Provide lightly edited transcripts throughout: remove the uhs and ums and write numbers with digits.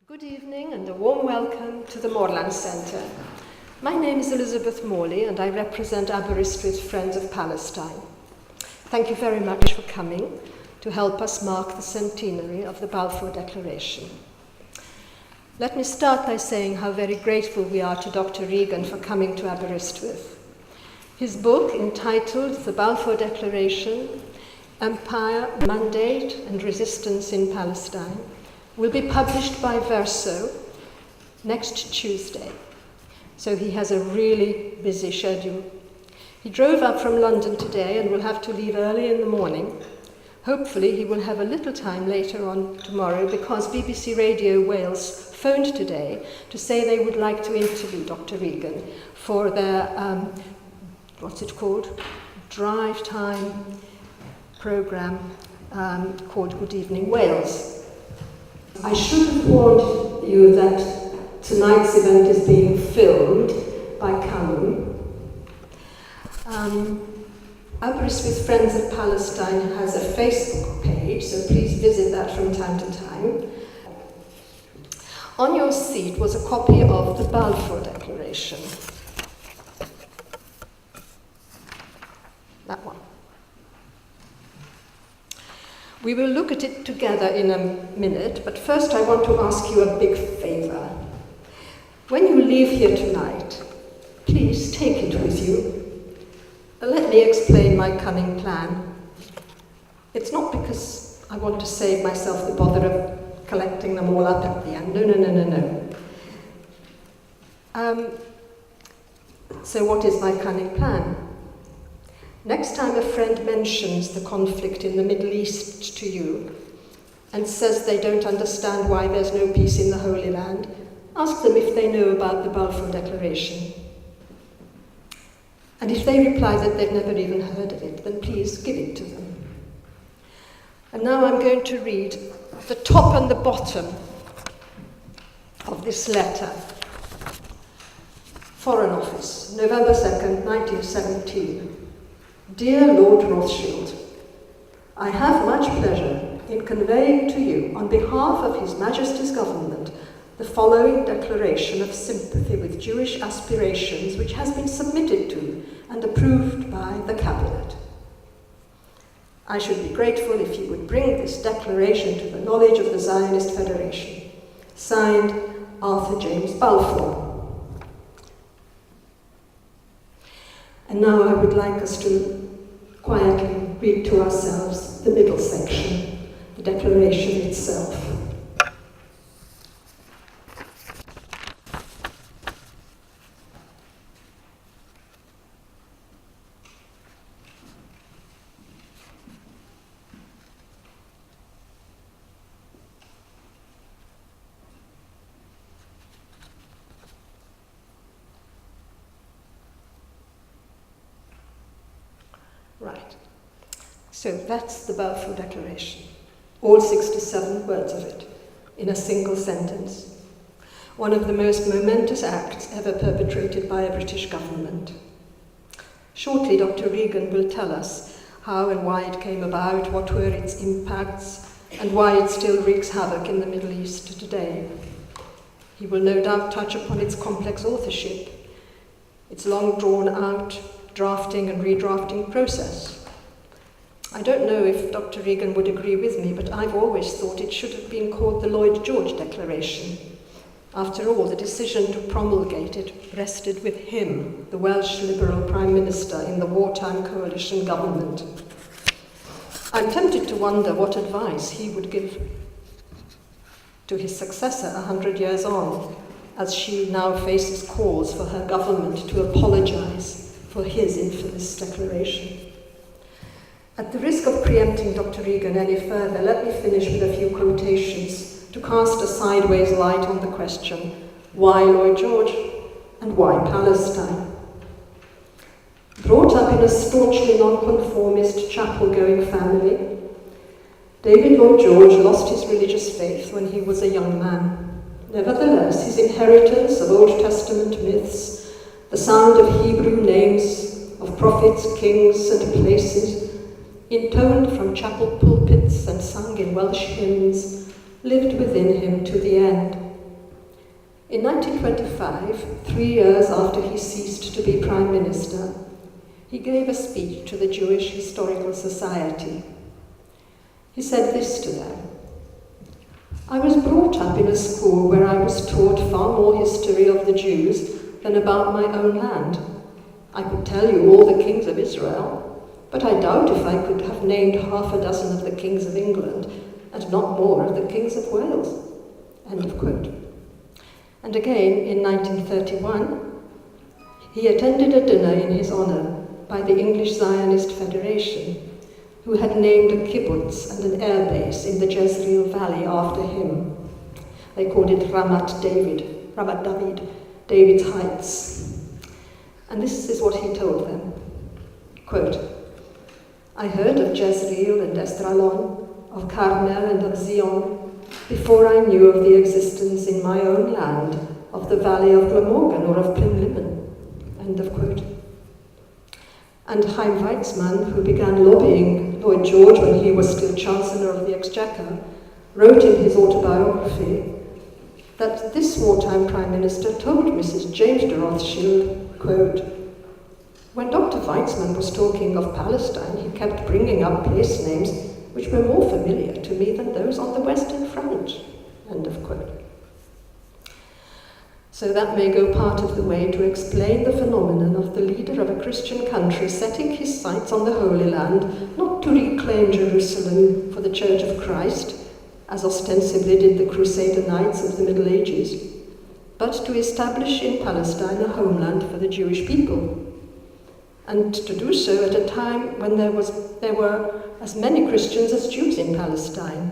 Good evening and a warm welcome to the Moorland Centre. My name is Elizabeth Morley and I represent Aberystwyth Friends of Palestine. Thank you very much for coming to help us mark the centenary of the Balfour Declaration. Let me start by saying how very grateful we are to Dr. Regan for coming to Aberystwyth. His book, entitled The Balfour Declaration, Empire, Mandate and Resistance in Palestine, will be published by Verso next Tuesday. So he has a really busy schedule. He drove up from London today and will have to leave early in the morning. Hopefully he will have a little time later on tomorrow because BBC Radio Wales phoned today to say they would like to interview Dr. Regan for their, drive time programme called Good Evening Wales. I should have warned you that tonight's event is being filmed by Calum. Aberystwyth Friends of Palestine has a Facebook page, so please visit that from time to time. On your seat was a copy of the Balfour Declaration. That one. We will look at it together in a minute, but first I want to ask you a big favour. When you leave here tonight, please take it with you. Let me explain my cunning plan. It's not because I want to save myself the bother of collecting them all up at the end. No. So what is my cunning plan? Next time a friend mentions the conflict in the Middle East to you and says they don't understand why there's no peace in the Holy Land, ask them if they know about the Balfour Declaration. And if they reply that they've never even heard of it, then please give it to them. And now I'm going to read the top and the bottom of this letter. Foreign Office, November 2nd, 1917. Dear Lord Rothschild, I have much pleasure in conveying to you, on behalf of His Majesty's Government, the following declaration of sympathy with Jewish aspirations which has been submitted to and approved by the Cabinet. I should be grateful if you would bring this declaration to the knowledge of the Zionist Federation. Signed, Arthur James Balfour. And now I would like us to quietly read to ourselves the middle section, the declaration itself. Right. So that's the Balfour Declaration, all 67 words of it, in a single sentence. One of the most momentous acts ever perpetrated by a British government. Shortly, Dr. Regan will tell us how and why it came about, what were its impacts, and why it still wreaks havoc in the Middle East today. He will no doubt touch upon its complex authorship, its long drawn-out drafting and redrafting process. I don't know if Dr. Regan would agree with me, but I've always thought it should have been called the Lloyd George Declaration. After all, the decision to promulgate it rested with him, the Welsh Liberal Prime Minister in the wartime coalition government. I'm tempted to wonder what advice he would give to his successor 100 years on, as she now faces calls for her government to apologise for his infamous declaration. At the risk of preempting Dr. Regan any further, let me finish with a few quotations to cast a sideways light on the question, why Lloyd George and why Palestine? Brought up in a staunchly nonconformist chapel-going family, David Lloyd George lost his religious faith when he was a young man. Nevertheless, his inheritance of Old Testament myths, the sound of Hebrew names, of prophets, kings, and places, intoned from chapel pulpits and sung in Welsh hymns, lived within him to the end. In 1925, 3 years after he ceased to be Prime Minister, he gave a speech to the Jewish Historical Society. He said this to them: "I was brought up in a school where I was taught far more history of the Jews than about my own land. I could tell you all the kings of Israel, but I doubt if I could have named half a dozen of the kings of England and not more of the kings of Wales." End of quote. And again, in 1931, he attended a dinner in his honor by the English Zionist Federation, who had named a kibbutz and an air base in the Jezreel Valley after him. They called it Ramat David, David's Heights. And this is what he told them, quote, "I heard of Jezreel and Esdraelon, of Carmel and of Zion, before I knew of the existence in my own land of the Valley of Glamorgan or of Plinlimmon." End of quote. And Chaim Weizmann, who began lobbying Lloyd George when he was still Chancellor of the Exchequer, wrote in his autobiography that this wartime Prime Minister told Mrs. James de Rothschild, quote, "When Dr. Weizmann was talking of Palestine, he kept bringing up place names which were more familiar to me than those on the Western Front." End of quote. So that may go part of the way to explain the phenomenon of the leader of a Christian country setting his sights on the Holy Land, not to reclaim Jerusalem for the Church of Christ, as ostensibly did the Crusader Knights of the Middle Ages, but to establish in Palestine a homeland for the Jewish people, and to do so at a time when there were as many Christians as Jews in Palestine,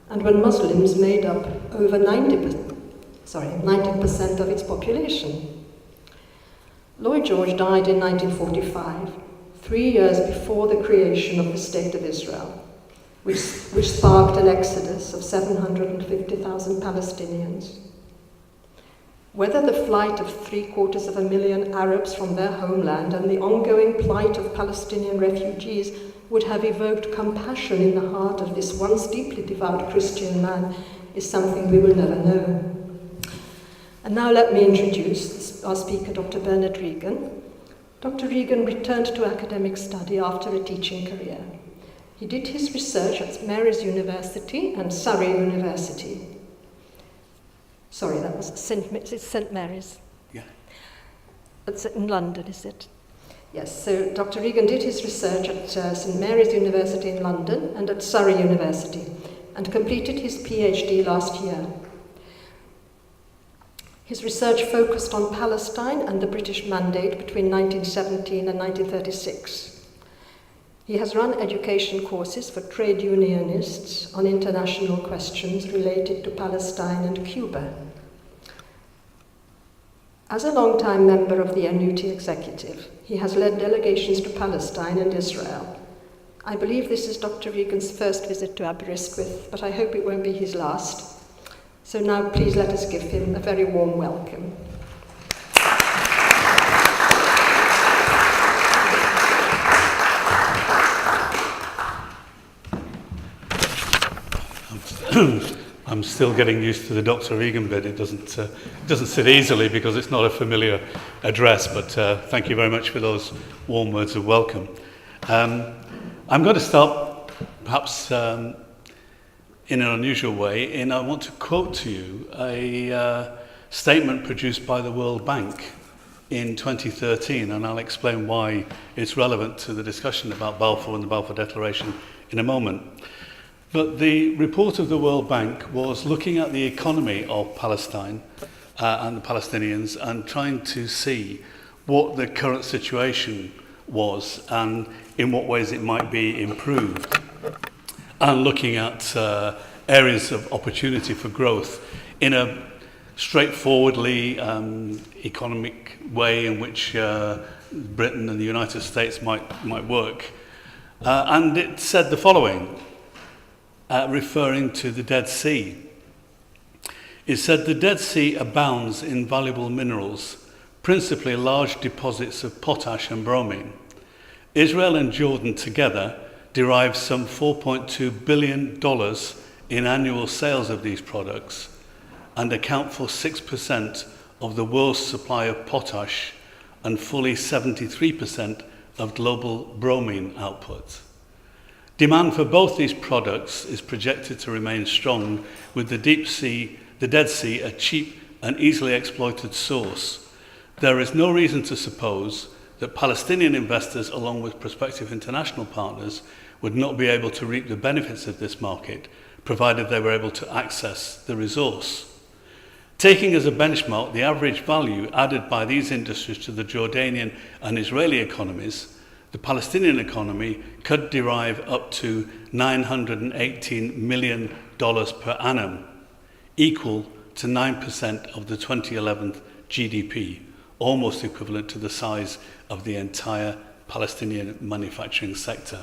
and when Muslims made up over 90% of its population. Lloyd George died in 1945, 3 years before the creation of the State of Israel, which sparked an exodus of 750,000 Palestinians. Whether the flight of 750,000 Arabs from their homeland and the ongoing plight of Palestinian refugees would have evoked compassion in the heart of this once deeply devout Christian man is something we will never know. And now let me introduce our speaker, Dr. Bernard Regan. Dr. Regan returned to academic study after a teaching career. He did his research at Mary's University and Surrey University. Sorry, that was St. Mary's. Yeah. It's in London, is it? Yes, so Dr. Regan did his research at St. Mary's University in London and at Surrey University, and completed his PhD last year. His research focused on Palestine and the British Mandate between 1917 and 1936. He has run education courses for trade unionists on international questions related to Palestine and Cuba. As a long-time member of the NUT executive, he has led delegations to Palestine and Israel. I believe this is Dr. Regan's first visit to Aberystwyth, but I hope it won't be his last. So now please let us give him a very warm welcome. I'm still getting used to the Dr. Regan bit. It doesn't sit easily because it's not a familiar address, but thank you very much for those warm words of welcome. I'm going to start perhaps in an unusual way, and I want to quote to you a statement produced by the World Bank in 2013, and I'll explain why it's relevant to the discussion about Balfour and the Balfour Declaration in a moment. But the report of the World Bank was looking at the economy of Palestine and the Palestinians and trying to see what the current situation was and in what ways it might be improved, and looking at areas of opportunity for growth in a straightforwardly economic way in which Britain and the United States might work. And it said the following, referring to the Dead Sea. It said, "The Dead Sea abounds in valuable minerals, principally large deposits of potash and bromine. Israel and Jordan together derive some $4.2 billion in annual sales of these products, and account for 6% of the world's supply of potash and fully 73% of global bromine output. Demand for both these products is projected to remain strong, with the Dead Sea a cheap and easily exploited source. There is no reason to suppose that Palestinian investors, along with prospective international partners, would not be able to reap the benefits of this market, provided they were able to access the resource. Taking as a benchmark the average value added by these industries to the Jordanian and Israeli economies, the Palestinian economy could derive up to $918 million per annum, equal to 9% of the 2011 GDP, almost equivalent to the size of the entire Palestinian manufacturing sector.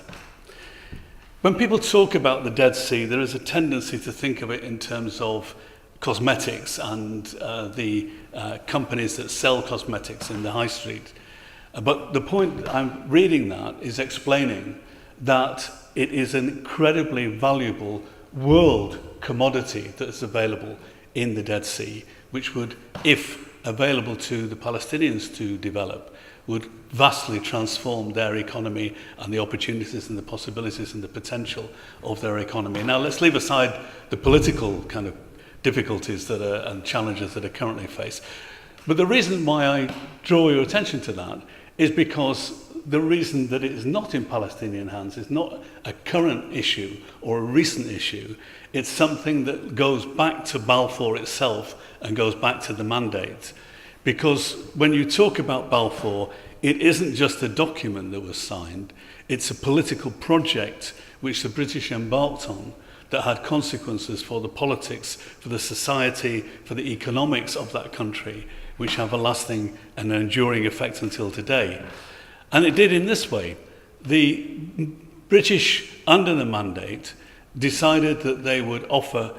When people talk about the Dead Sea, there is a tendency to think of it in terms of cosmetics and the companies that sell cosmetics in the high street. But the point I'm reading that is explaining that it is an incredibly valuable world commodity that is available in the Dead Sea, which would, if available to the Palestinians to develop, would vastly transform their economy and the opportunities and the possibilities and the potential of their economy. Now, let's leave aside the political kind of difficulties that are, and challenges that are currently faced. But the reason why I draw your attention to that is because the reason that it is not in Palestinian hands is not a current issue or a recent issue. It's something that goes back to Balfour itself and goes back to the mandate. Because when you talk about Balfour, it isn't just a document that was signed, it's a political project which the British embarked on that had consequences for the politics, for the society, for the economics of that country, which have a lasting and enduring effect until today. And it did in this way. The British, under the mandate, decided that they would offer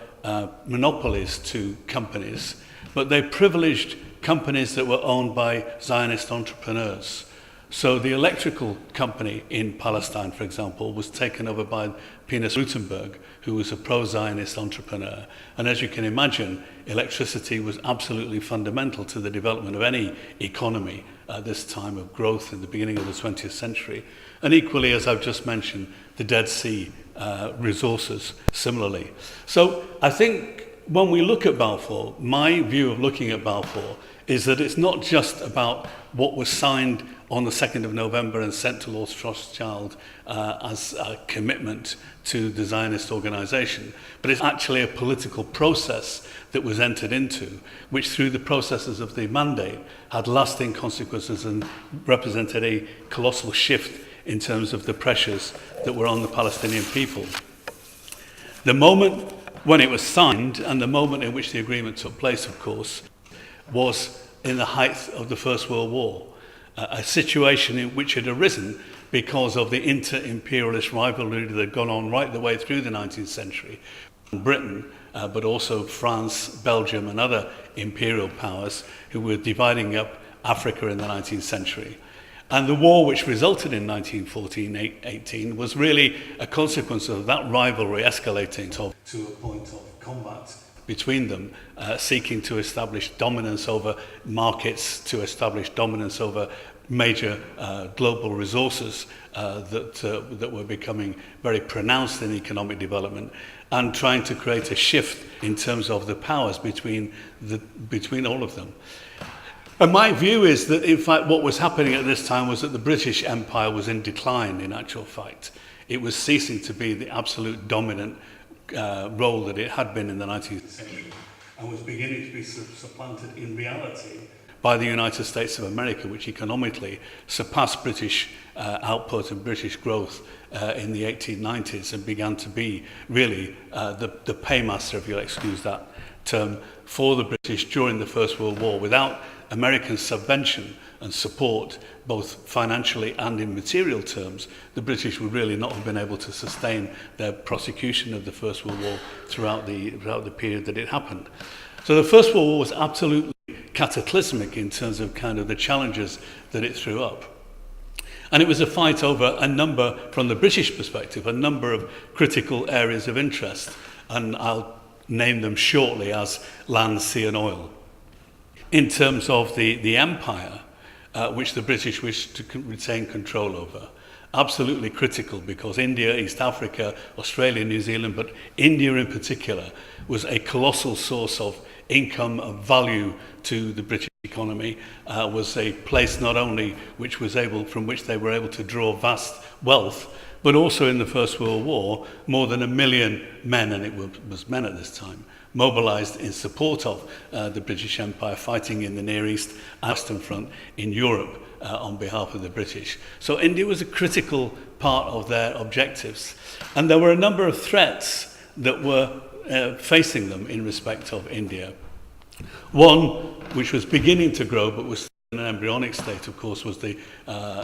monopolies to companies, but they privileged companies that were owned by Zionist entrepreneurs. So the electrical company in Palestine, for example, was taken over by Penis Rutenberg, who was a pro-Zionist entrepreneur. And as you can imagine, electricity was absolutely fundamental to the development of any economy at this time of growth in the beginning of the 20th century. And equally, as I've just mentioned, the Dead Sea resources similarly. So I think when we look at Balfour, my view of looking at Balfour is that it's not just about what was signed on the 2nd of November and sent to Lord Rothschild as a commitment to the Zionist organization, but it's actually a political process that was entered into, which through the processes of the mandate had lasting consequences and represented a colossal shift in terms of the pressures that were on the Palestinian people. The moment when it was signed and the moment in which the agreement took place, of course, was in the height of the First World War, a situation in which had arisen because of the inter-imperialist rivalry that had gone on right the way through the 19th century. Britain, but also France, Belgium and other imperial powers who were dividing up Africa in the 19th century. And the war which resulted in 1914-18 was really a consequence of that rivalry escalating to a point of combat between them, seeking to establish dominance over markets, to establish dominance over major global resources that were becoming very pronounced in economic development, and trying to create a shift in terms of the powers between all of them. And my view is that, in fact, what was happening at this time was that the British Empire was in decline, in actual fact. It was ceasing to be the absolute dominant role that it had been in the 19th century, and was beginning to be supplanted in reality by the United States of America, which economically surpassed British output and British growth in the 1890s and began to be really the paymaster, if you'll excuse that term, for the British during the First World War. Without American subvention and support, both financially and in material terms, the British would really not have been able to sustain their prosecution of the First World War throughout the period that it happened. So the First World War was absolutely cataclysmic in terms of kind of the challenges that it threw up. And it was a fight over a number, from the British perspective, a number of critical areas of interest. And I'll name them shortly as land, sea and oil. In terms of the empire, which the British wished to retain control over, absolutely critical, because India, East Africa, Australia, New Zealand, but India in particular, was a colossal source of income and value to the British economy, was a place not only from which they were able to draw vast wealth, but also in the First World War, more than 1 million men, and it was men at this time, mobilised in support of the British Empire, fighting in the Near East and Western Front in Europe on behalf of the British. So India was a critical part of their objectives. And there were a number of threats that were facing them in respect of India. One, which was beginning to grow but was in an embryonic state, of course, was the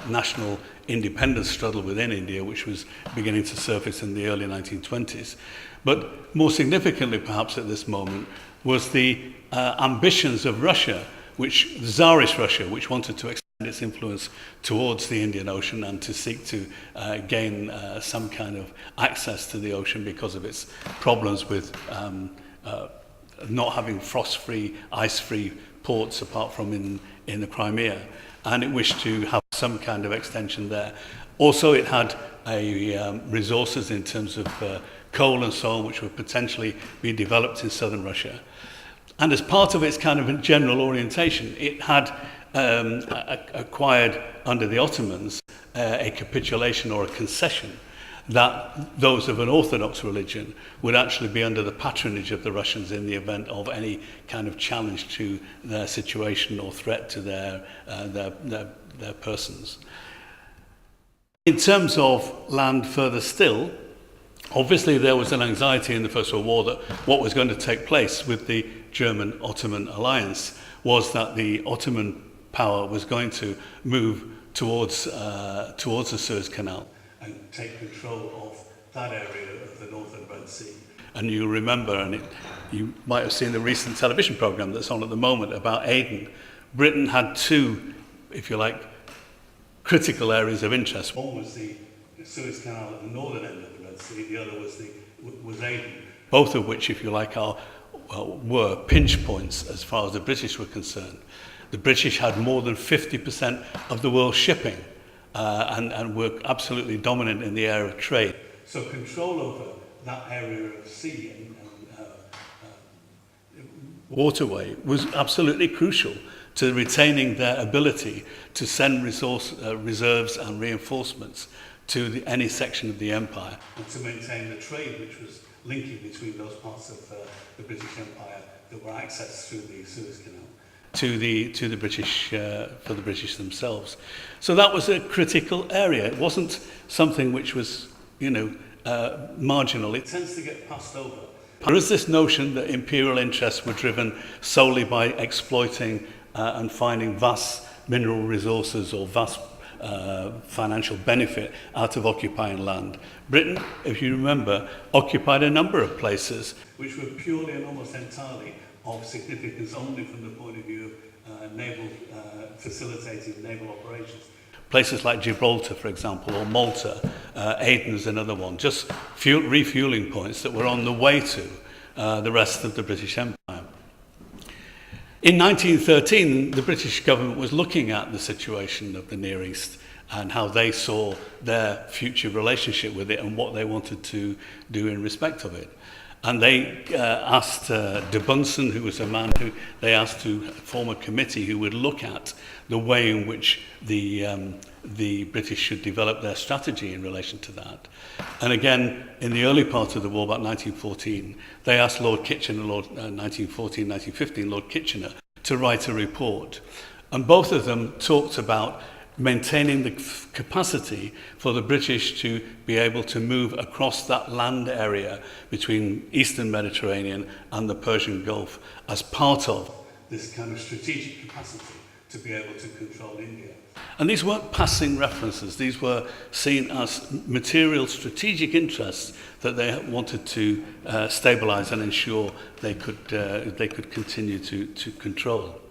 national independence struggle within India, which was beginning to surface in the early 1920s. But more significantly, perhaps at this moment, was the ambitions of Russia, Tsarist Russia, which wanted to extend its influence towards the Indian Ocean and to seek to gain some kind of access to the ocean because of its problems with not having frost-free, ice-free ports apart from in the Crimea, and it wished to have some kind of extension there. Also, it had resources in terms of coal and so on, which would potentially be developed in southern Russia. And as part of its kind of general orientation, it had acquired under the Ottomans a capitulation or a concession that those of an Orthodox religion would actually be under the patronage of the Russians in the event of any kind of challenge to their situation or threat to their persons. In terms of land further still, obviously there was an anxiety in the First World War that what was going to take place with the German-Ottoman alliance was that the Ottoman power was going to move towards the Suez Canal and take control of that area of the northern Red Sea. And you remember, and you might have seen the recent television programme that's on at the moment about Aden. Britain had two, if you like, critical areas of interest. One was the Suez Canal at the northern end of the Red Sea, the other was Aden. Both of which, if you like, were pinch points as far as the British were concerned. The British had more than 50% of the world's shipping and were absolutely dominant in the area of trade. So control over that area of sea and waterway was absolutely crucial to retaining their ability to send reserves and reinforcements to any section of the empire, and to maintain the trade which was linking between those parts of the British Empire that were accessed through the Suez Canal to the British, for the British themselves. So that was a critical area. It wasn't something which was, marginal. It tends to get passed over. There is this notion that imperial interests were driven solely by exploiting and finding vast mineral resources or vast financial benefit out of occupying land. Britain, if you remember, occupied a number of places which were purely and almost entirely of significance only from the point of view of naval facilitating naval operations. Places like Gibraltar, for example, or Malta, Aden's another one, just refueling points that were on the way to the rest of the British Empire. In 1913, the British government was looking at the situation of the Near East and how they saw their future relationship with it and what they wanted to do in respect of it. And they asked de Bunsen, who was a man who they asked to form a committee who would look at the way in which the British should develop their strategy in relation to that. And again, in the early part of the war, about 1914, they asked Lord Kitchener, 1914, 1915, Lord Kitchener, to write a report. And both of them talked about maintaining the capacity for the British to be able to move across that land area between Eastern Mediterranean and the Persian Gulf as part of this kind of strategic capacity to be able to control India. And these weren't passing references, these were seen as material strategic interests that they wanted to stabilise and ensure they could continue to control.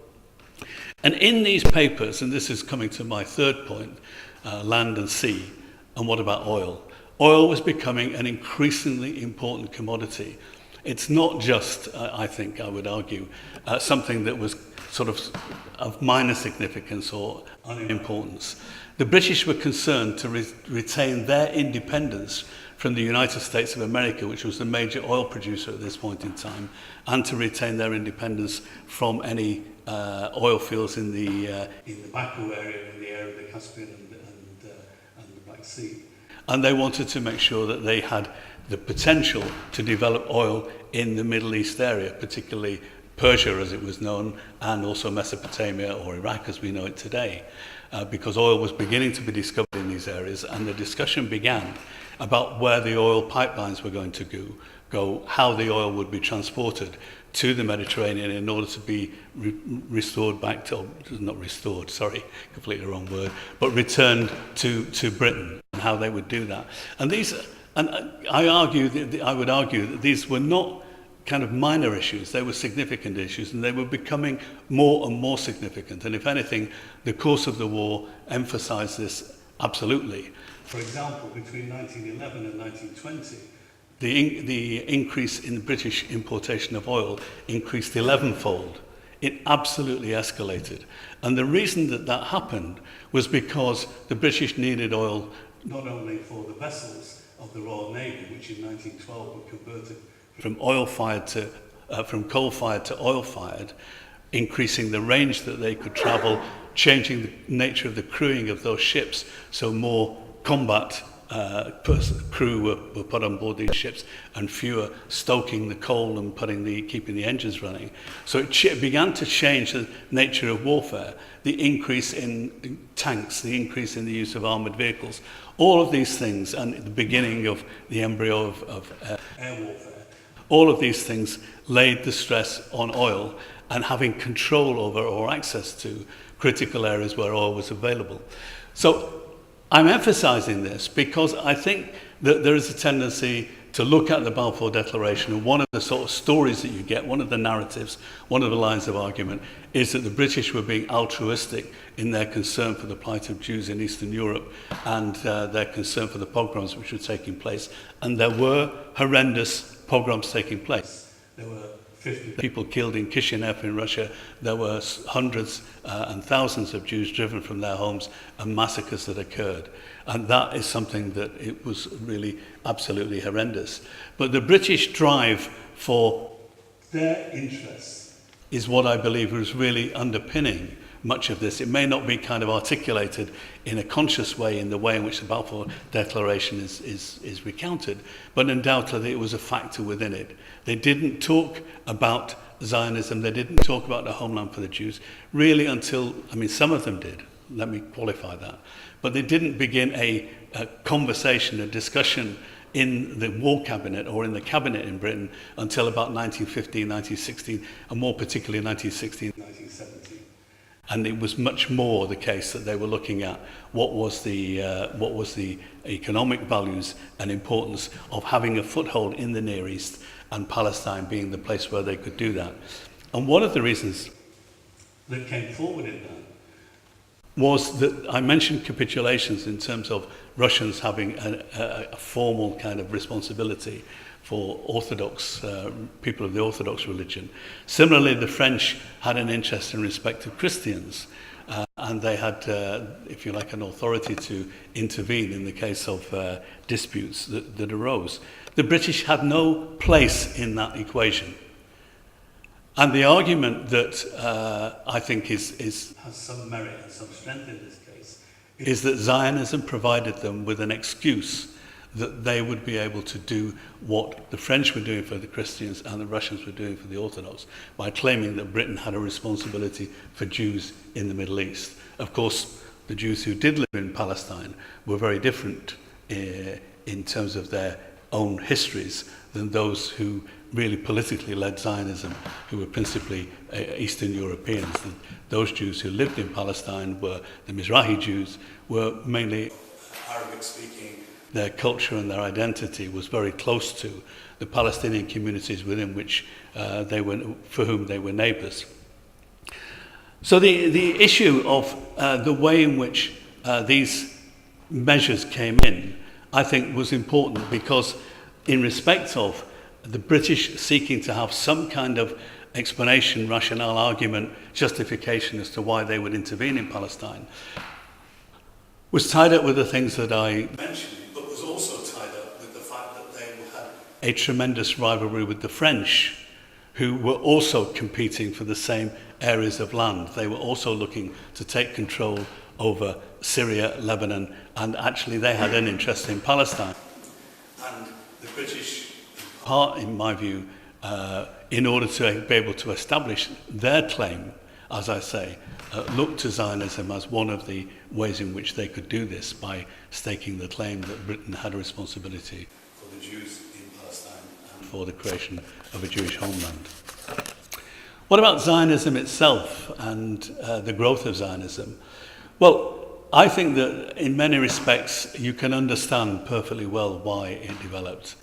And in these papers, and this is coming to my third point, land and sea, and what about oil? Oil was becoming an increasingly important commodity It's not just, I think, I would argue, something that was sort of minor significance or unimportance. The British were concerned to retain their independence from the United States of America, which was the major oil producer at this point in time, and to retain their independence from any oil fields in the Baku area, in the area of the Caspian and the Black Sea. And they wanted to make sure that they had the potential to develop oil in the Middle East area, particularly Persia as it was known, and also Mesopotamia or Iraq as we know it today, because oil was beginning to be discovered in these areas, and the discussion began about where the oil pipelines were going to go, how the oil would be transported to the Mediterranean in order to be restored back to, not restored, sorry, completely wrong word, but returned to Britain, and how they would do that. And I would argue that these were not kind of minor issues, they were significant issues, and they were becoming more and more significant. And if anything, the course of the war emphasized this absolutely. For example, between 1911 and 1920, the increase in British importation of oil increased 11-fold. It absolutely escalated. And the reason that happened was because the British needed oil not only for the vessels of the Royal Navy, which in 1912 were converted from coal-fired to oil-fired, increasing the range that they could travel, changing the nature of the crewing of those ships, so more combat crew were put on board these ships, and fewer stoking the coal and keeping the engines running. So it began to change the nature of warfare, the increase in tanks, the increase in the use of armoured vehicles, all of these things, and the beginning of the embryo of air warfare. All of these things laid the stress on oil and having control over or access to critical areas where oil was available. So I'm emphasizing this because I think that there is a tendency to look at the Balfour Declaration, and one of the sort of stories that you get, one of the narratives, one of the lines of argument, is that the British were being altruistic in their concern for the plight of Jews in Eastern Europe and their concern for the pogroms which were taking place. And there were horrendous pogroms taking place. There were 50 people killed in Kishinev in Russia. There were hundreds and thousands of Jews driven from their homes, and massacres that occurred. And that is something that it was really absolutely horrendous. But the British drive for their interests is what I believe was really underpinning much of this. It may not be kind of articulated in a conscious way in the way in which the Balfour Declaration is recounted, but undoubtedly it was a factor within it. They didn't talk about Zionism, they didn't talk about the homeland for the Jews, really until, I mean, some of them did, let me qualify that, but they didn't begin a conversation, a discussion in the War Cabinet or in the Cabinet in Britain until about 1915, 1916, and more particularly 1916, 1917. And it was much more the case that they were looking at what was the economic values and importance of having a foothold in the Near East, and Palestine being the place where they could do that. And one of the reasons that came forward in that was that I mentioned capitulations in terms of Russians having a formal kind of responsibility for Orthodox people of the Orthodox religion. Similarly, the French had an interest in respect of Christians, and they had, if you like, an authority to intervene in the case of disputes that arose. The British had no place in that equation. And the argument that I think has some merit and some strength in this case is that Zionism provided them with an excuse that they would be able to do what the French were doing for the Christians and the Russians were doing for the Orthodox, by claiming that Britain had a responsibility for Jews in the Middle East. Of course, the Jews who did live in Palestine were very different in terms of their own histories than those who really politically led Zionism, who were principally Eastern Europeans. And those Jews who lived in Palestine were the Mizrahi Jews, were mainly Arabic-speaking. Their culture and their identity was very close to the Palestinian communities within which for whom they were neighbours. So the issue of the way in which these measures came in, I think, was important because in respect of the British seeking to have some kind of explanation, rationale, argument, justification as to why they would intervene in Palestine, was tied up with the things that I mentioned, but was also tied up with the fact that they had a tremendous rivalry with the French, who were also competing for the same areas of land. They were also looking to take control over Syria, Lebanon, and actually they had an interest in Palestine. And the British, part, in my view, in order to be able to establish their claim, as I say, looked to Zionism as one of the ways in which they could do this, by staking the claim that Britain had a responsibility for the Jews in Palestine and for the creation of a Jewish homeland. What about Zionism itself and the growth of Zionism? Well, I think that in many respects you can understand perfectly well why it developed.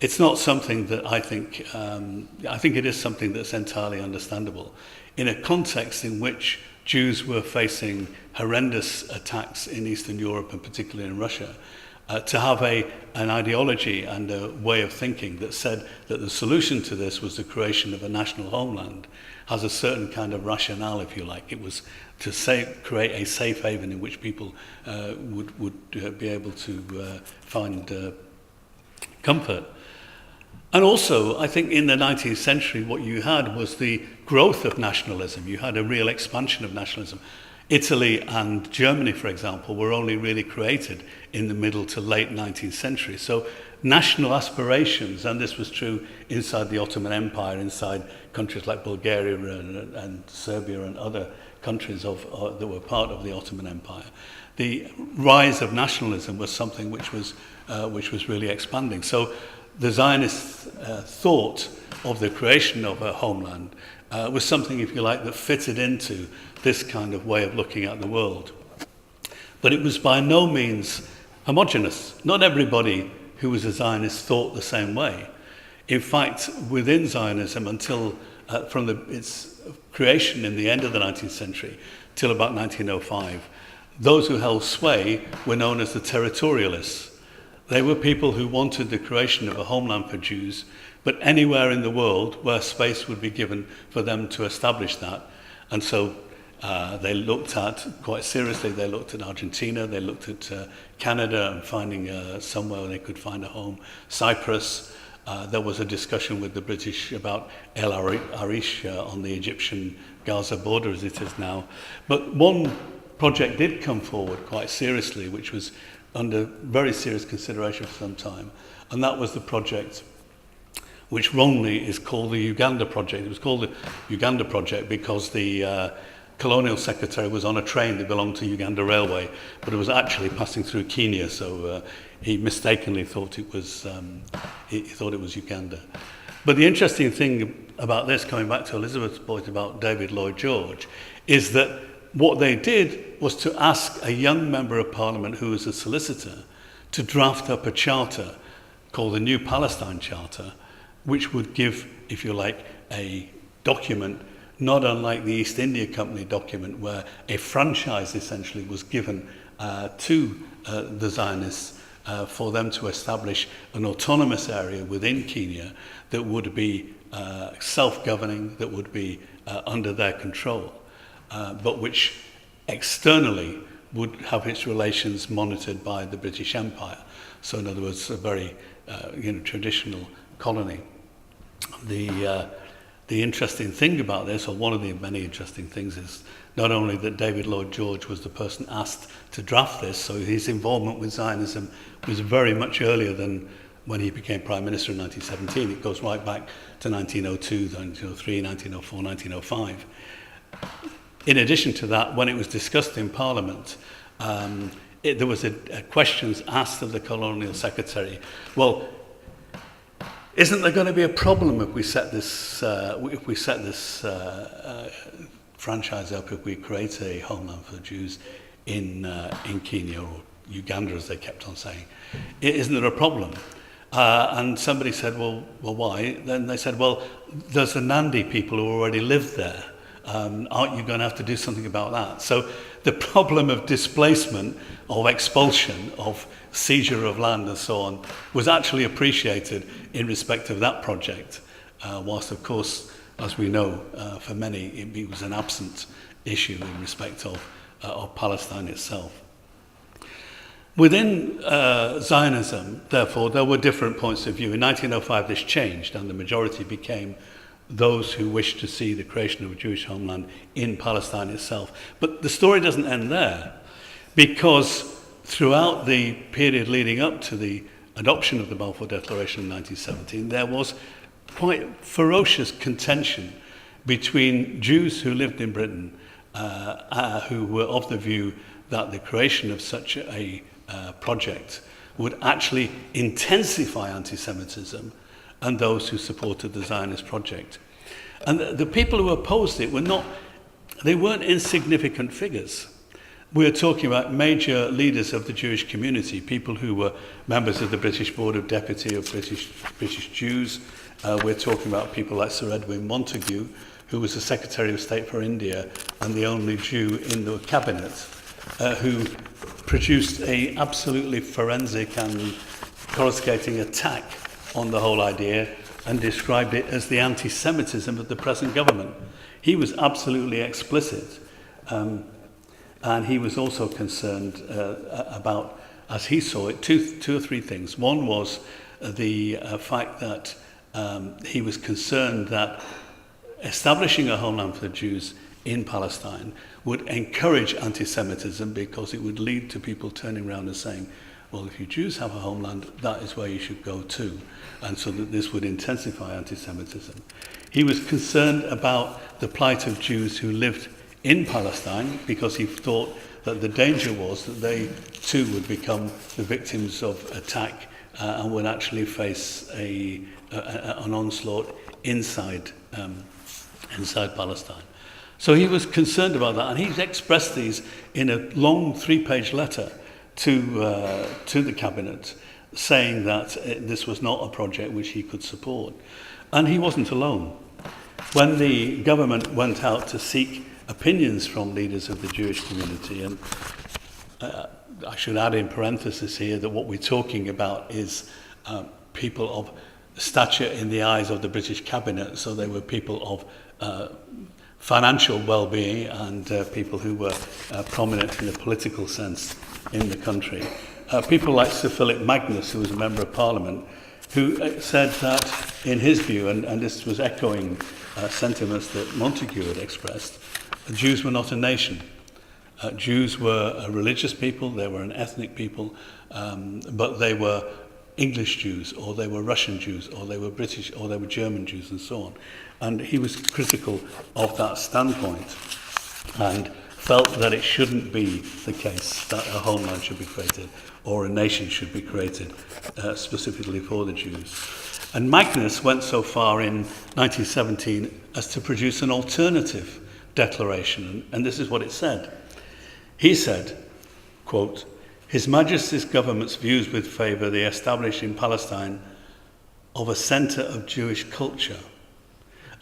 It's not something that I think it is something that's entirely understandable. In a context in which Jews were facing horrendous attacks in Eastern Europe and particularly in Russia, to have an ideology and a way of thinking that said that the solution to this was the creation of a national homeland has a certain kind of rationale, if you like. It was to create a safe haven in which people would be able to find comfort. And also, I think in the 19th century, what you had was the growth of nationalism. You had a real expansion of nationalism. Italy and Germany, for example, were only really created in the middle to late 19th century. So national aspirations, and this was true inside the Ottoman Empire, inside countries like Bulgaria and Serbia and other countries that were part of the Ottoman Empire, the rise of nationalism was something which was really expanding. So the Zionist thought of the creation of a homeland was something, if you like, that fitted into this kind of way of looking at the world. But it was by no means homogeneous. Not everybody who was a Zionist thought the same way. In fact, within Zionism, until from its creation in the end of the 19th century till about 1905, those who held sway were known as the territorialists. They were people who wanted the creation of a homeland for Jews, but anywhere in the world where space would be given for them to establish that. And so they looked at, quite seriously, they looked at Argentina, they looked at Canada and finding somewhere where they could find a home. Cyprus, there was a discussion with the British about El Arish on the Egyptian Gaza border as it is now. But one project did come forward quite seriously, which was under very serious consideration for some time, and that was the project which wrongly is called the Uganda Project. It was called the Uganda Project because the colonial secretary was on a train that belonged to Uganda Railway, but it was actually passing through Kenya, so he mistakenly thought it was Uganda. But the interesting thing about this, coming back to Elizabeth's point about David Lloyd George, is that what they did was to ask a young member of Parliament who was a solicitor to draft up a charter called the New Palestine Charter, which would give, if you like, a document not unlike the East India Company document, where a franchise essentially was given to the Zionists for them to establish an autonomous area within Kenya that would be self-governing, that would be under their control, but which externally would have its relations monitored by the British Empire. So in other words, a very traditional colony. The interesting thing about this, or one of the many interesting things, is not only that David Lloyd George was the person asked to draft this, so his involvement with Zionism was very much earlier than when he became Prime Minister in 1917. It goes right back to 1902, 1903, 1904, 1905. In addition to that, when it was discussed in Parliament, there was a questions asked of the Colonial Secretary. Well, isn't there going to be a problem if we set this franchise up, if we create a homeland for the Jews in Kenya, or Uganda, as they kept on saying? Isn't there a problem? And somebody said, well, why? Then they said, well, there's the Nandi people who already live there, aren't you going to have to do something about that? So the problem of displacement, of expulsion, of seizure of land and so on was actually appreciated in respect of that project, whilst of course, as we know, for many it was an absent issue in respect of Palestine itself. Within Zionism, therefore, there were different points of view. In 1905 this changed and the majority became those who wished to see the creation of a Jewish homeland in Palestine itself. But the story doesn't end there, because throughout the period leading up to the adoption of the Balfour Declaration in 1917, there was quite ferocious contention between Jews who lived in Britain, who were of the view that the creation of such a project would actually intensify anti-Semitism, and those who supported the Zionist project. And the people who opposed it they weren't insignificant figures. We're talking about major leaders of the Jewish community, people who were members of the British Board of Deputy of British Jews. We're talking about people like Sir Edwin Montagu, who was the Secretary of State for India and the only Jew in the cabinet, who produced an absolutely forensic and coruscating attack on the whole idea and described it as the anti-Semitism of the present government. He was absolutely explicit, and he was also concerned about, as he saw it, two or three things. One was the fact that he was concerned that establishing a homeland for the Jews in Palestine would encourage anti-Semitism, because it would lead to people turning around and saying, well, if you Jews have a homeland, that is where you should go to. And so that this would intensify anti-Semitism. He was concerned about the plight of Jews who lived in Palestine, because he thought that the danger was that they too would become the victims of attack and would actually face an onslaught inside Palestine. So he was concerned about that, and he's expressed these in a long 3-page letter to the cabinet, saying that this was not a project which he could support. And he wasn't alone. When the government went out to seek opinions from leaders of the Jewish community, and I should add in parenthesis here that what we're talking about is people of stature in the eyes of the British cabinet, so they were people of financial well-being and people who were prominent in a political sense in the country. People like Sir Philip Magnus, who was a member of Parliament, who said that, in his view, and this was echoing sentiments that Montagu had expressed, Jews were not a nation. Jews were a religious people, they were an ethnic people, but they were English Jews, or they were Russian Jews, or they were British, or they were German Jews, and so on. And he was critical of that standpoint and felt that it shouldn't be the case that a homeland should be created or a nation should be created specifically for the Jews. And Magnus went so far in 1917 as to produce an alternative declaration, and this is what it said. He said, quote, "His Majesty's government's views with favour the establishing in Palestine of a centre of Jewish culture,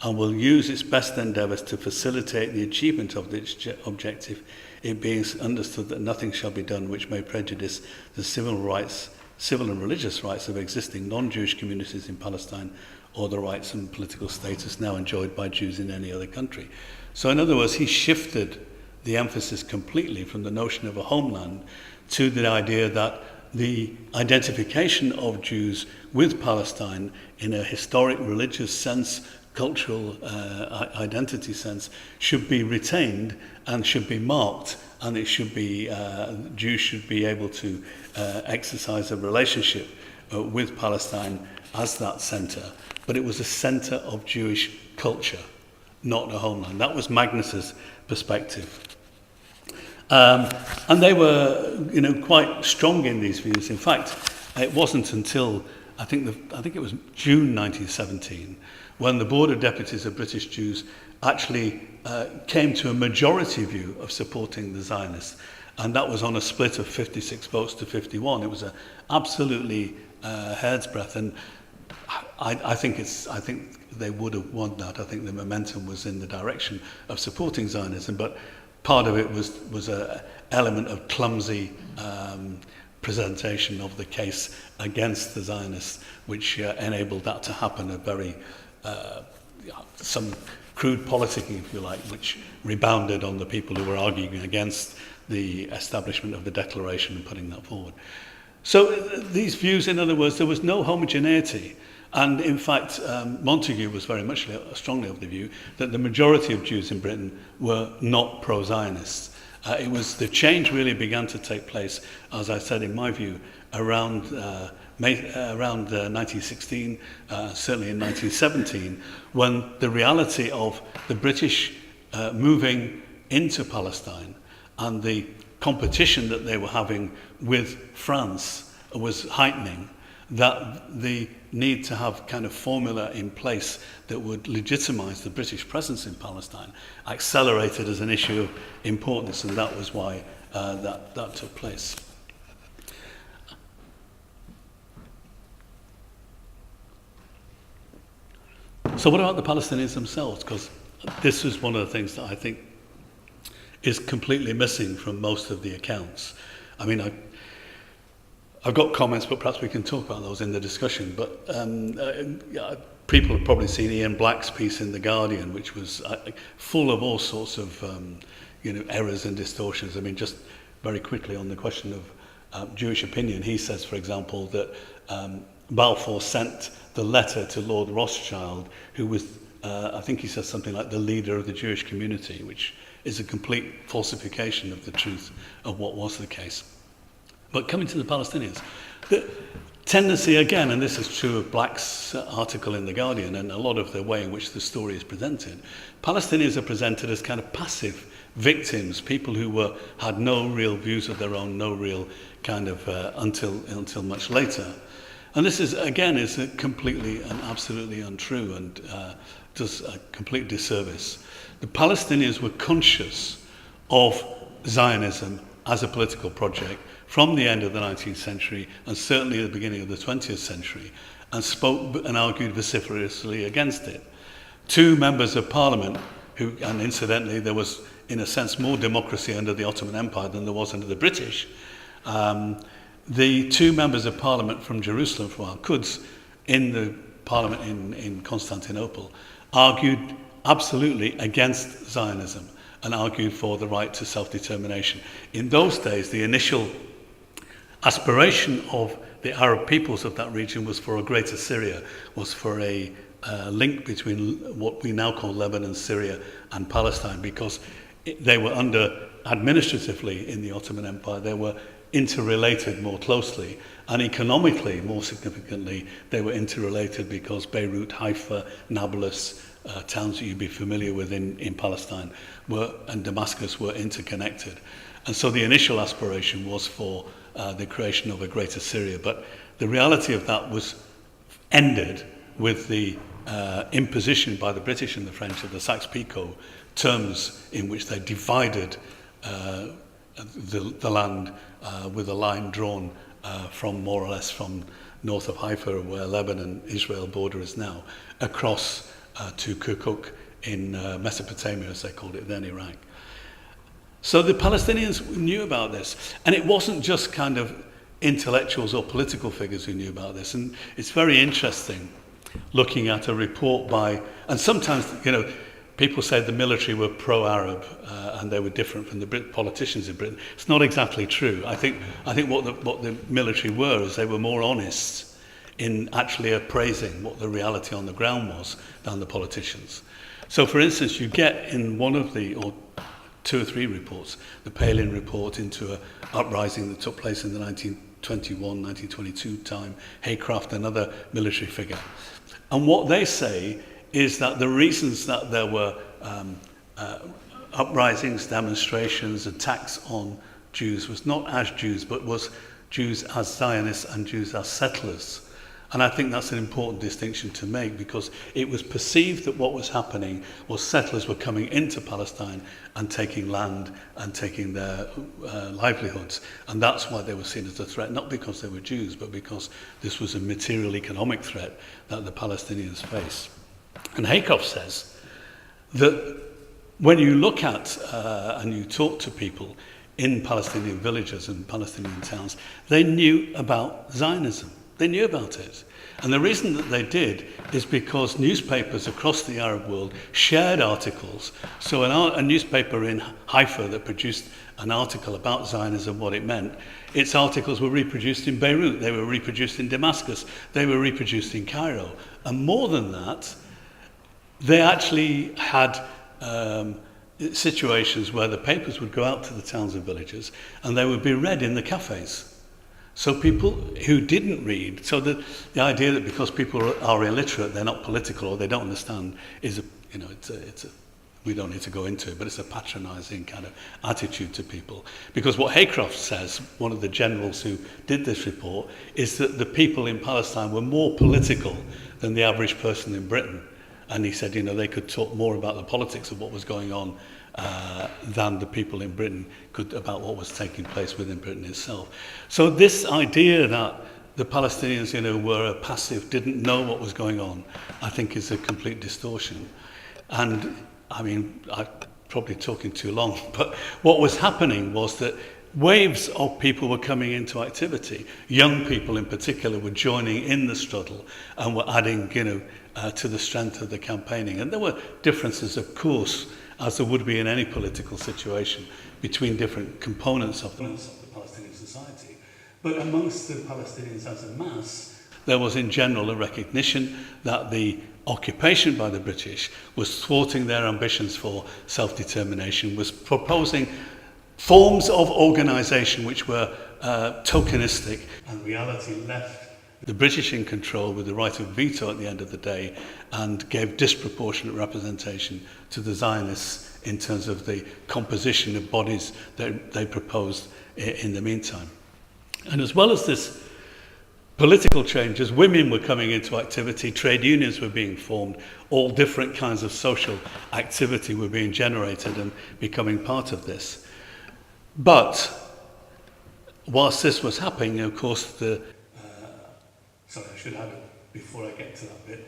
and will use its best endeavours to facilitate the achievement of this objective, it being understood that nothing shall be done which may prejudice the civil and religious rights of existing non-Jewish communities in Palestine, or the rights and political status now enjoyed by Jews in any other country." So in other words, he shifted the emphasis completely from the notion of a homeland to the idea that the identification of Jews with Palestine in a historic religious sense, cultural identity sense, should be retained and should be marked, and it should be Jews should be able to exercise a relationship with Palestine as that centre. But it was a centre of Jewish culture, not a homeland. That was Magnus's perspective. And they were, quite strong in these views. In fact, it wasn't until I think it was June 1917 when the Board of Deputies of British Jews actually came to a majority view of supporting the Zionists, and that was on a split of 56 votes to 51. It was an absolutely hair's breadth, and I think they would have won that. I think the momentum was in the direction of supporting Zionism, but part of it was an element of clumsy presentation of the case against the Zionists, which enabled that to happen. A very some crude politicking, if you like, which rebounded on the people who were arguing against the establishment of the declaration and putting that forward. So these views, in other words, there was no homogeneity. And in fact, Montagu was very much strongly of the view that the majority of Jews in Britain were not pro-Zionists. It was the change really began to take place, as I said, in my view, around 1916, certainly in 1917, when the reality of the British moving into Palestine and the competition that they were having with France was heightening, that the need to have kind of formula in place that would legitimize the British presence in Palestine accelerated as an issue of importance, and that was why that took place. So what about the Palestinians themselves? Because this is one of the things that I think is completely missing from most of the accounts. I mean, I've got comments, but perhaps we can talk about those in the discussion. But people have probably seen Ian Black's piece in The Guardian, which was full of all sorts of errors and distortions. I mean, just very quickly on the question of Jewish opinion, he says, for example, that Balfour sent the letter to Lord Rothschild, who was, I think he says something like the leader of the Jewish community, which is a complete falsification of the truth of what was the case. But coming to the Palestinians, the tendency again, and this is true of Black's article in The Guardian and a lot of the way in which the story is presented, Palestinians are presented as kind of passive victims, people who had no real views of their own, no real kind of until much later. And this is completely and absolutely untrue and does a complete disservice. The Palestinians were conscious of Zionism as a political project from the end of the 19th century and certainly at the beginning of the 20th century, and spoke and argued vociferously against it. Two members of parliament who, and incidentally there was in a sense more democracy under the Ottoman Empire than there was under the British, the two members of parliament from Jerusalem, from Al-Quds, in the parliament in Constantinople, argued absolutely against Zionism and argued for the right to self-determination. In those days, the initial aspiration of the Arab peoples of that region was for a greater Syria, was for a link between what we now call Lebanon, Syria, and Palestine, because they were administratively in the Ottoman Empire, they were interrelated more closely, and economically, more significantly, they were interrelated because Beirut, Haifa, Nablus, towns that you'd be familiar with in Palestine, and Damascus were interconnected. And so the initial aspiration was for the creation of a greater Syria, but the reality of that was ended with the imposition by the British and the French of the Saxe-Picot terms in which they divided the land with a line drawn from more or less from north of Haifa, where Lebanon, Israel border is now, across to Kirkuk in Mesopotamia, as they called it then, Iraq. So the Palestinians knew about this, and it wasn't just kind of intellectuals or political figures who knew about this. And it's very interesting looking at a report by, and sometimes, people say the military were pro-Arab and they were different from the politicians in Britain. It's not exactly true. I think what the military were is they were more honest in actually appraising what the reality on the ground was than the politicians. So, for instance, you get in one of or two or three reports, the Palin report into an uprising that took place in the 1921, 1922 time, Haycraft, another military figure. And what they say is that the reasons that there were uprisings, demonstrations, attacks on Jews was not as Jews, but was Jews as Zionists and Jews as settlers. And I think that's an important distinction to make, because it was perceived that what was happening was settlers were coming into Palestine and taking land and taking their livelihoods. And that's why they were seen as a threat, not because they were Jews, but because this was a material economic threat that the Palestinians face. And Haycroft says that when you look at and you talk to people in Palestinian villages and Palestinian towns, they knew about Zionism. They knew about it. And the reason that they did is because newspapers across the Arab world shared articles. So a newspaper in Haifa that produced an article about Zionism, what it meant, its articles were reproduced in Beirut, they were reproduced in Damascus, they were reproduced in Cairo. And more than that, they actually had situations where the papers would go out to the towns and villages and they would be read in the cafes. So people who didn't read, so the idea that because people are illiterate, they're not political or they don't understand is, we don't need to go into it, but it's a patronising kind of attitude to people. Because what Haycroft says, one of the generals who did this report, is that the people in Palestine were more political than the average person in Britain. And he said, they could talk more about the politics of what was going on than the people in Britain could about what was taking place within Britain itself. So this idea that the Palestinians, were passive, didn't know what was going on, I think is a complete distortion. And I'm probably talking too long, but what was happening was that waves of people were coming into activity. Young people in particular were joining in the struggle and were adding, to the strength of the campaigning. And there were differences, of course, as there would be in any political situation, between different components of the Palestinian society. But amongst the Palestinians as a mass, there was in general a recognition that the occupation by the British was thwarting their ambitions for self-determination, was proposing forms of organisation which were tokenistic, and reality left the British in control with the right of veto at the end of the day, and gave disproportionate representation to the Zionists in terms of the composition of bodies that they proposed in the meantime. And as well as this political changes, women were coming into activity, trade unions were being formed, all different kinds of social activity were being generated and becoming part of this. But whilst this was happening, of course, sorry, I should have it before I get to that bit,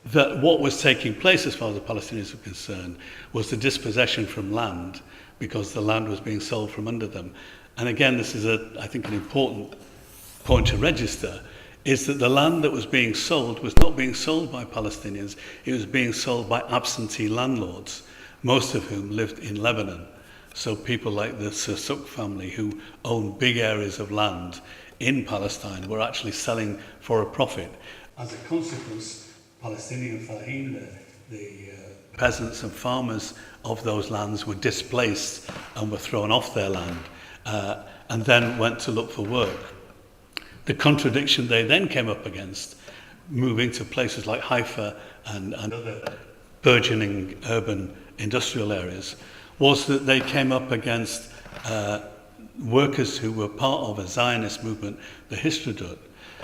that what was taking place as far as the Palestinians were concerned was the dispossession from land, because the land was being sold from under them. And again, this is, I think, an important point to register, is that the land that was being sold was not being sold by Palestinians, it was being sold by absentee landlords, most of whom lived in Lebanon. So people like the Suk family, who owned big areas of land in Palestine, were actually selling for a profit. As a consequence, Palestinian falahin, the peasants and farmers of those lands, were displaced and were thrown off their land and then went to look for work. The contradiction they then came up against, moving to places like Haifa and other burgeoning urban industrial areas, was that they came up against workers who were part of a Zionist movement, the Histadrut,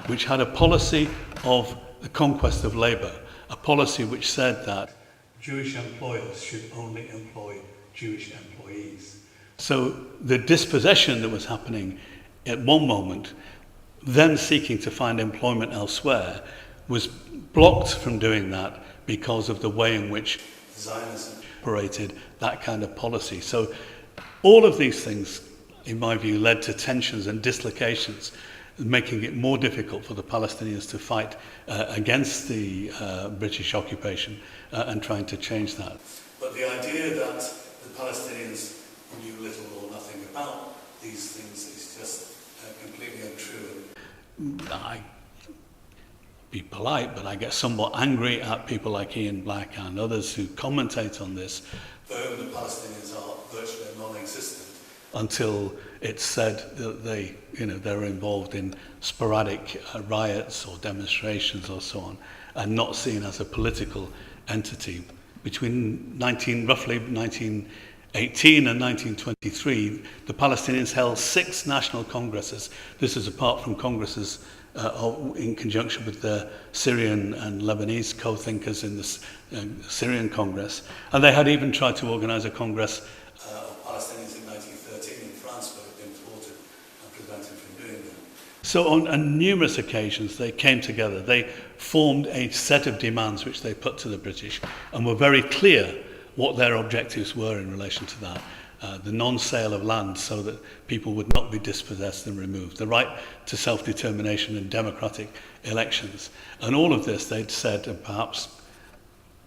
which had a policy of the conquest of labour, a policy which said that Jewish employers should only employ Jewish employees. So the dispossession that was happening at one moment, then seeking to find employment elsewhere, was blocked from doing that because of the way in which Zionism operated that kind of policy. So all of these things, in my view, led to tensions and dislocations, making it more difficult for the Palestinians to fight against the British occupation and trying to change that. But the idea that the Palestinians knew little or nothing about these things is just completely untrue. I be polite, but I get somewhat angry at people like Ian Black and others who commentate on this, for whom the Palestinians are virtually non-existent, until it's said that they're involved in sporadic riots or demonstrations or so on, and not seen as a political entity. Between roughly 1918 and 1923, the Palestinians held 6 national congresses. This is apart from congresses in conjunction with the Syrian and Lebanese co-thinkers in the Syrian Congress. And they had even tried to organise a Congress of Palestinians in 1913 in France, but had been thwarted and prevented from doing that. So on numerous occasions they came together. They formed a set of demands which they put to the British and were very clear what their objectives were in relation to that. The non-sale of land so that people would not be dispossessed and removed, the right to self-determination and democratic elections. And all of this they'd said, and perhaps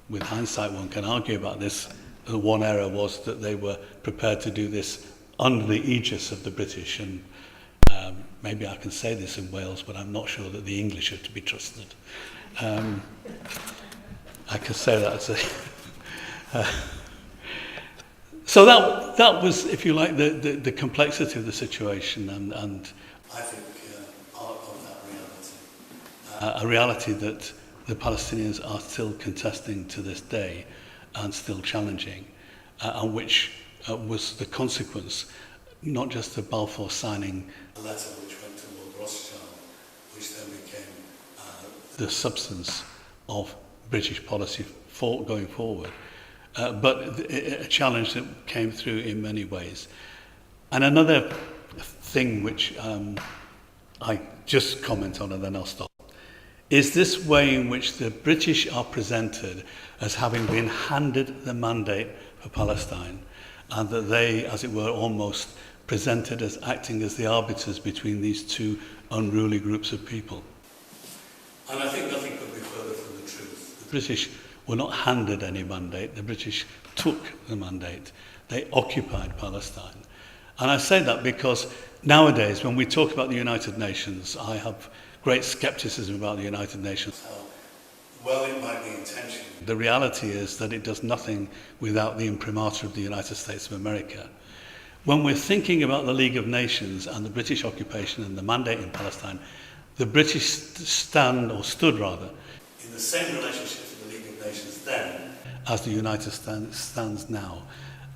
with hindsight one can argue about this, the one error was that they were prepared to do this under the aegis of the British. And maybe I can say this in Wales, but I'm not sure that the English are to be trusted. I can say that as a... So that was, if you like, the complexity of the situation, and I think part of that reality, a reality that the Palestinians are still contesting to this day and still challenging, and which was the consequence, not just of Balfour signing a letter which went to Lord Rothschild, which then became the substance of British policy going forward. But a challenge that came through in many ways. And another thing which I just comment on and then I'll stop, is this way in which the British are presented as having been handed the mandate for Palestine, and that they, as it were, almost presented as acting as the arbiters between these two unruly groups of people. And I think nothing could be further from the truth. The British were not handed any mandate. The British took the mandate. They occupied Palestine. And I say that because nowadays, when we talk about the United Nations, I have great skepticism about the United Nations. How well it might be intentioned. The reality is that it does nothing without the imprimatur of the United States of America. When we're thinking about the League of Nations and the British occupation and the mandate in Palestine, the British stood in the same relationship then as the United States stands now.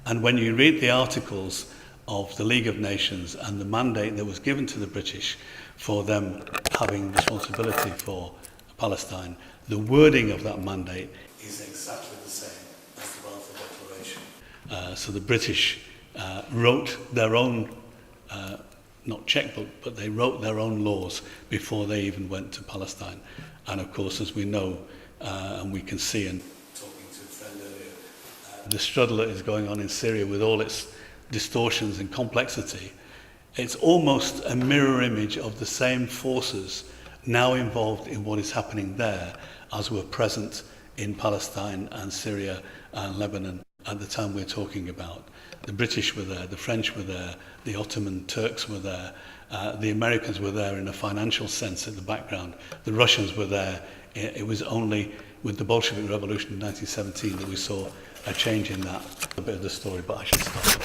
And when you read the articles of the League of Nations and the mandate that was given to the British for them having responsibility for Palestine, the wording of that mandate is exactly the same as the Balfour Declaration. So the British wrote their own, not checkbook, but they wrote their own laws before they even went to Palestine. And of course, as we know, and we can see, and talking to a friend earlier, the struggle that is going on in Syria with all its distortions and complexity, it's almost a mirror image of the same forces now involved in what is happening there as were present in Palestine and Syria and Lebanon at the time we're talking about. The British were there, the French were there, the Ottoman Turks were there, the Americans were there in a financial sense in the background, the Russians were there. It was only with the Bolshevik Revolution in 1917 that we saw a change in that. A bit of the story, but I should stop.